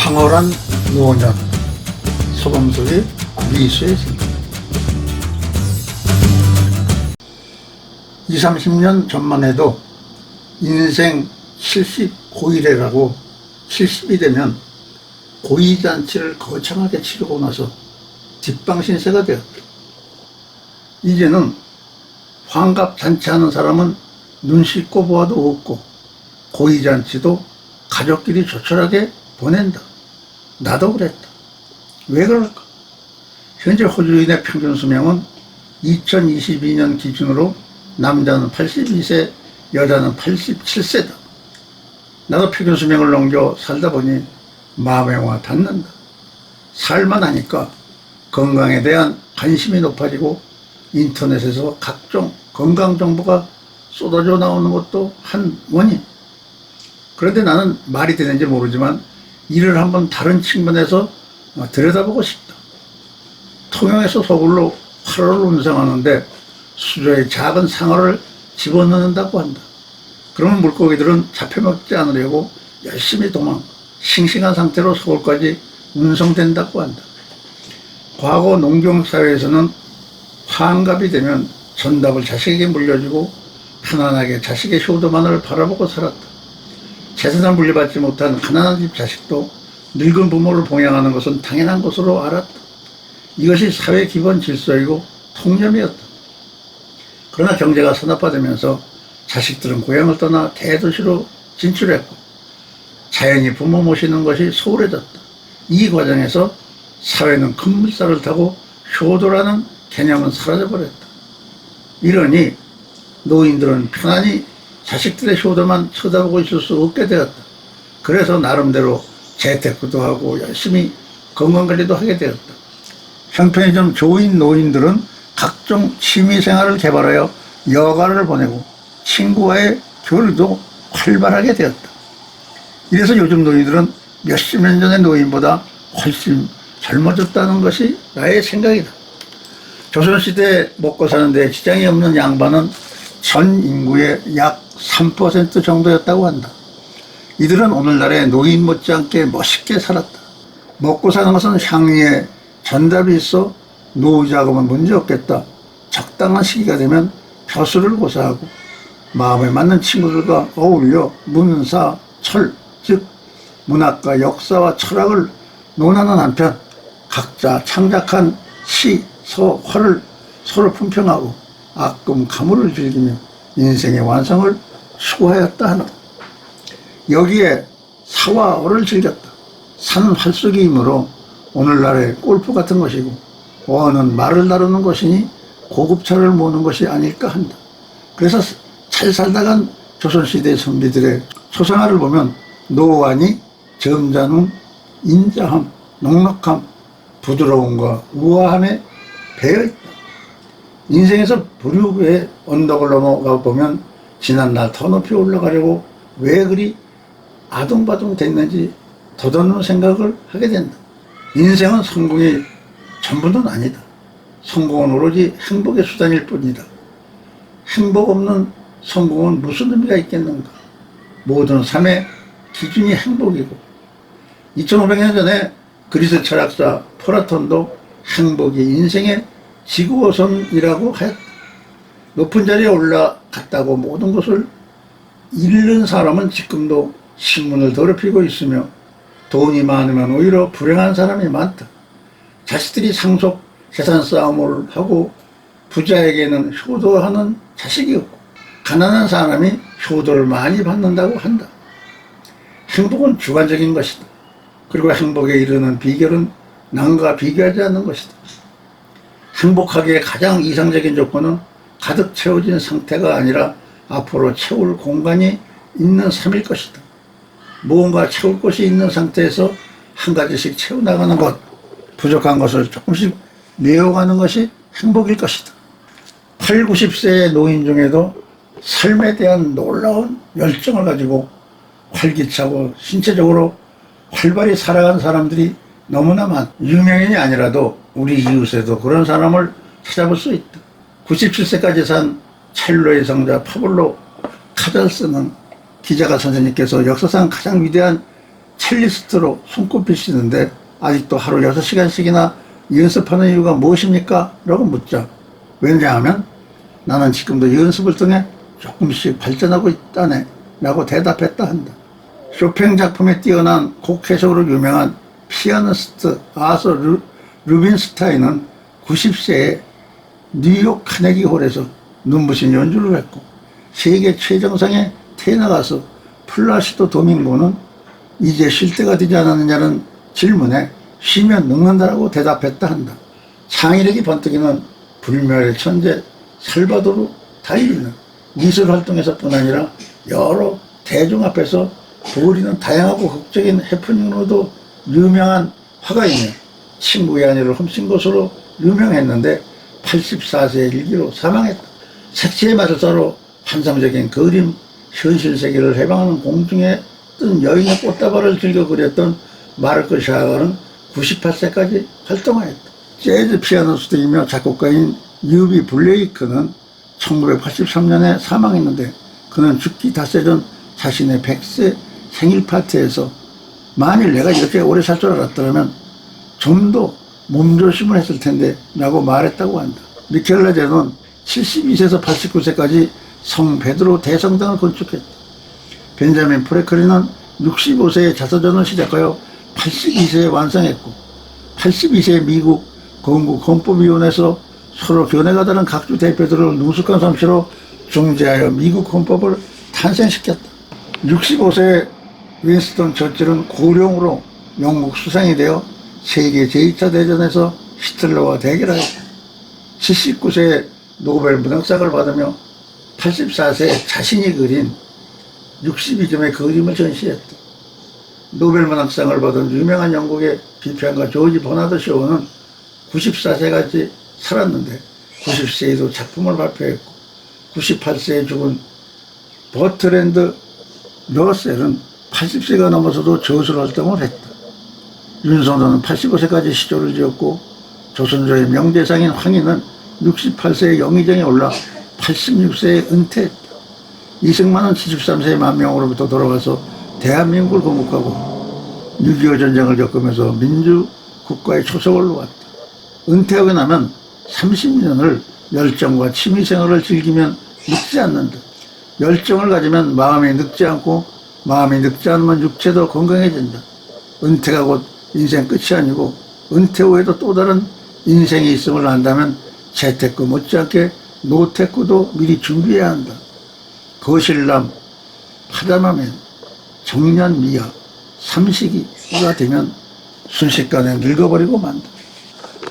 황홀한 노년, 서범석의 미수의 생각. 20, 30년 전만 해도 인생 70고일회라고 70이 되면 고이잔치를 거창하게 치르고 나서 뒷방신세가 되었다. 이제는 환갑잔치하는 사람은 눈 씻고 보아도 없고 고이잔치도 가족끼리 조촐하게 보낸다. 나도 그랬다. 왜 그럴까? 현재 호주인의 평균 수명은 2022년 기준으로 남자는 82세, 여자는 87세다. 나도 평균 수명을 넘겨 살다 보니 마음에 와 닿는다. 살만 하니까 건강에 대한 관심이 높아지고 인터넷에서 각종 건강 정보가 쏟아져 나오는 것도 한 원인. 그런데 나는 말이 되는지 모르지만 이를 한번 다른 측면에서 들여다보고 싶다. 통영에서 서울로 8호를 운송하는데 수조에 작은 상어를 집어넣는다고 한다. 그러면 물고기들은 잡혀먹지 않으려고 열심히 싱싱한 상태로 서울까지 운송된다고 한다. 과거 농경사회에서는 환갑이 되면 전답을 자식에게 물려주고 편안하게 자식의 효도만을 바라보고 살았다. 재산을 물려받지 못한 가난한 집 자식도 늙은 부모를 봉양하는 것은 당연한 것으로 알았다. 이것이 사회 기본 질서이고 통념이었다. 그러나 경제가 산업화되면서 자식들은 고향을 떠나 대도시로 진출했고 자연히 부모 모시는 것이 소홀해졌다. 이 과정에서 사회는 큰 물살을 타고 효도라는 개념은 사라져버렸다. 이러니 노인들은 편안히 자식들의 효도만 쳐다보고 있을 수 없게 되었다. 그래서 나름대로 재테크도 하고 열심히 건강관리도 하게 되었다. 형편이 좀 좋은 노인들은 각종 취미생활을 개발하여 여가를 보내고 친구와의 교류도 활발하게 되었다. 이래서 요즘 노인들은 몇십 년 전의 노인보다 훨씬 젊어졌다는 것이 나의 생각이다. 조선시대에 먹고 사는데 지장이 없는 양반은 전 인구의 약 3% 정도였다고 한다. 이들은 오늘날의 노인 못지않게 멋있게 살았다. 먹고 사는 것은 향리에 전답이 있어 노후 자금은 문제 없겠다. 적당한 시기가 되면 벼슬을 고사하고 마음에 맞는 친구들과 어울려 문사, 철, 즉 문학과 역사와 철학을 논하는 한편 각자 창작한 시, 서, 화를 서로 품평하고 악금, 가물을 즐기며 인생의 완성을 추구하였다 하나. 여기에 사와 어를 즐겼다. 산은 활쏘기이므로 오늘날의 골프 같은 것이고 어는 말을 다루는 것이니 고급차를 모는 것이 아닐까 한다. 그래서 잘 살다간 조선시대 선비들의 초상화를 보면 노안이 점잖음, 인자함, 넉넉함, 부드러움과 우아함에 배어있다. 인생에서 부류의 언덕을 넘어가 보면 지난날 더 높이 올라가려고 왜 그리 아둥바둥 됐는지 더듬는 생각을 하게 된다. 인생은 성공이 전부는 아니다. 성공은 오로지 행복의 수단일 뿐이다. 행복 없는 성공은 무슨 의미가 있겠는가. 모든 삶의 기준이 행복이고 2500년 전에 그리스 철학자 플라톤도 행복이 인생의 지구호선이라고 하였다. 높은 자리에 올라갔다고 모든 것을 잃는 사람은 지금도 신문을 더럽히고 있으며 돈이 많으면 오히려 불행한 사람이 많다. 자식들이 상속 재산 싸움을 하고 부자에게는 효도하는 자식이 없고 가난한 사람이 효도를 많이 받는다고 한다. 행복은 주관적인 것이다. 그리고 행복에 이르는 비결은 남과 비교하지 않는 것이다. 행복하기에 가장 이상적인 조건은 가득 채워진 상태가 아니라 앞으로 채울 공간이 있는 삶일 것이다. 무언가 채울 것이 있는 상태에서 한 가지씩 채워나가는 것, 부족한 것을 조금씩 메워가는 것이 행복일 것이다. 8, 90세의 노인 중에도 삶에 대한 놀라운 열정을 가지고 활기차고 신체적으로 활발히 살아가는 사람들이 너무나 많다. 유명인이 아니라도 우리 이웃에도 그런 사람을 찾아볼 수 있다. 97세까지 산 첼로의 성자 파블로 카잘스는 기자가 선생님께서 역사상 가장 위대한 첼리스트로 손꼽히시는데 아직도 하루 6시간씩이나 연습하는 이유가 무엇입니까? 라고 묻자. 왜냐하면 나는 지금도 연습을 통해 조금씩 발전하고 있다네 라고 대답했다 한다. 쇼팽 작품에 뛰어난 곡 해석으로 유명한 피아니스트 아서 루빈스타인은 90세에 뉴욕 카네기 홀에서 눈부신 연주를 했고 세계 최정상의 테너 가수 플라시도 도밍고는 이제 쉴 때가 되지 않았느냐는 질문에 쉬면 늙는다라고 대답했다 한다. 창의력이 번뜩이는 불멸의 천재 살바도르 달리는 미술 활동에서뿐 아니라 여러 대중 앞에서 보이는 다양하고 극적인 해프닝으로도 유명한 화가이며 친구의 아내를 훔친 것으로 유명했는데 84세의 일기로 사망했다. 색채의 마술사로 환상적인 그림, 현실 세계를 해방하는 공중에 뜬 여인의 꽃다발을 즐겨 그렸던 마르크 샤가는 98세까지 활동하였다. 재즈 피아니스트이며 작곡가인 유비 블레이크는 1983년에 사망했는데 그는 죽기 닷새 전 자신의 100세 생일 파티에서 만일 내가 이렇게 오래 살 줄 알았더라면 좀 더 몸조심을 했을 텐데 라고 말했다고 한다. 미켈란젤로는 72세에서 89세까지 성 베드로 대성당을 건축했다. 벤자민 프랭클린은 65세에 자서전을 시작하여 82세에 완성했고 82세에 미국 건국 헌법위원회에서 서로 견해가 다른 각주 대표들을 능숙한 솜씨로 중재하여 미국 헌법을 탄생시켰다. 65세의 윈스턴 처칠은 고령으로 영국 수상이 되어 세계 제2차 대전에서 히틀러와 대결하였다. 79세에 노벨 문학상을 받으며 84세에 자신이 그린 62점의 그림을 전시했다. 노벨 문학상을 받은 유명한 영국의 비평가 조지 버나드 쇼는 94세까지 살았는데 90세에도 작품을 발표했고 98세에 죽은 버트랜드 러셀은 80세가 넘어서도 저술 활동을 했다. 윤석열은 85세까지 시조를 지었고 조선조의 명대상인 황희는 68세에 영의정에 올라 86세에 은퇴했다. 이승만은 73세에 만명으로부터 돌아와서 대한민국을 건국하고 6.25 전쟁을 겪으면서 민주국가의 초석을 놓았다. 은퇴하고 나면 30년을 열정과 취미생활을 즐기면 늙지 않는다. 열정을 가지면 마음이 늙지 않고 마음이 늙지 않으면 육체도 건강해진다. 은퇴가 곧 인생 끝이 아니고 은퇴 후에도 또 다른 인생이 있음을 안다면 재테크 못지않게 노테크도 미리 준비해야 한다. 거실남, 파자마맨, 정년미야, 삼식이가 되면 순식간에 늙어버리고 만다.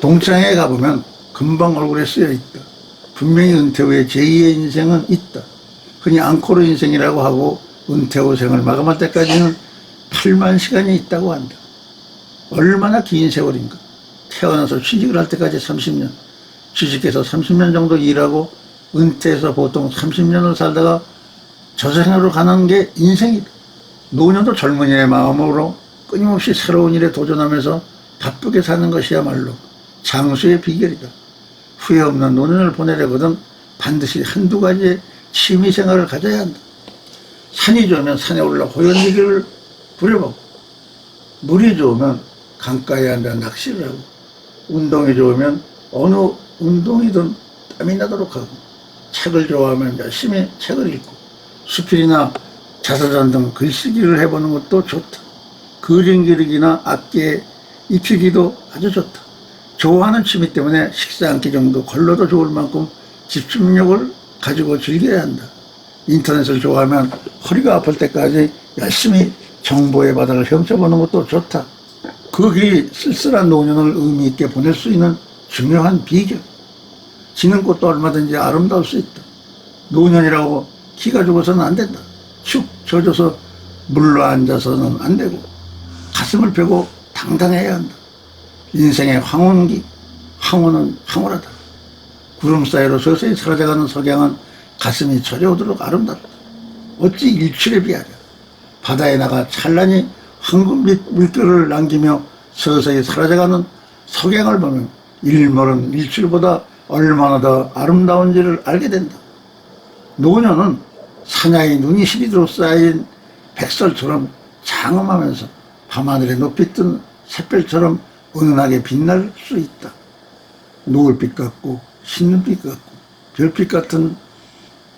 동창회에 가보면 금방 얼굴에 쓰여있다. 분명히 은퇴 후에 제2의 인생은 있다. 흔히 앙코르 인생이라고 하고 은퇴 후 생을 마감할 때까지는 8만 시간이 있다고 한다. 얼마나 긴 세월인가. 태어나서 취직을 할 때까지 30년, 취직해서 30년 정도 일하고 은퇴해서 보통 30년을 살다가 저생으로 가는 게 인생이다. 노년도 젊은이의 마음으로 끊임없이 새로운 일에 도전하면서 바쁘게 사는 것이야말로 장수의 비결이다. 후회 없는 노년을 보내려거든 반드시 한두 가지의 취미생활을 가져야 한다. 산이 좋으면 산에 올라 호연지기를 부려보고, 물이 좋으면 강가에 앉아 낚시를 하고, 운동이 좋으면 어느 운동이든 땀이 나도록 하고, 책을 좋아하면 열심히 책을 읽고, 수필이나 자서전 등 글쓰기를 해보는 것도 좋다. 그림 그리기나 악기에 익히기도 아주 좋다. 좋아하는 취미 때문에 식사 한 끼 정도 걸러도 좋을 만큼 집중력을 가지고 즐겨야 한다. 인터넷을 좋아하면 허리가 아플 때까지 열심히 정보의 바다를 헤엄쳐보는 것도 좋다. 그 길이 쓸쓸한 노년을 의미 있게 보낼 수 있는 중요한 비결. 지는 꽃도 얼마든지 아름다울 수 있다. 노년이라고 기가 죽어서는 안 된다. 축 젖어서 물러 앉아서는 안 되고 가슴을 펴고 당당해야 한다. 인생의 황혼기, 황혼은 황홀하다. 구름 사이로 서서히 사라져가는 석양은 가슴이 저려오도록 아름답다. 어찌 일출에 비하랴. 바다에 나가 찬란히 황금빛 물결을 남기며 서서히 사라져가는 석양을 보면 일몰은 일출보다 얼마나 더 아름다운지를 알게 된다. 노년은 사냐의 눈이 시리도록 쌓인 백설처럼 장엄하면서 밤하늘에 높이 뜬 샛별처럼 은은하게 빛날 수 있다. 노을빛 같고 신눈빛 같고 별빛 같은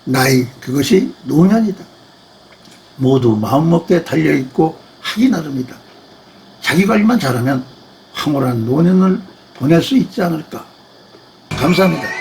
나이, 그것이 노년이다. 모두 마음먹기에 달려있고 하기 나름이다. 자기관리만 잘하면 황홀한 노년을 보낼 수 있지 않을까. 감사합니다.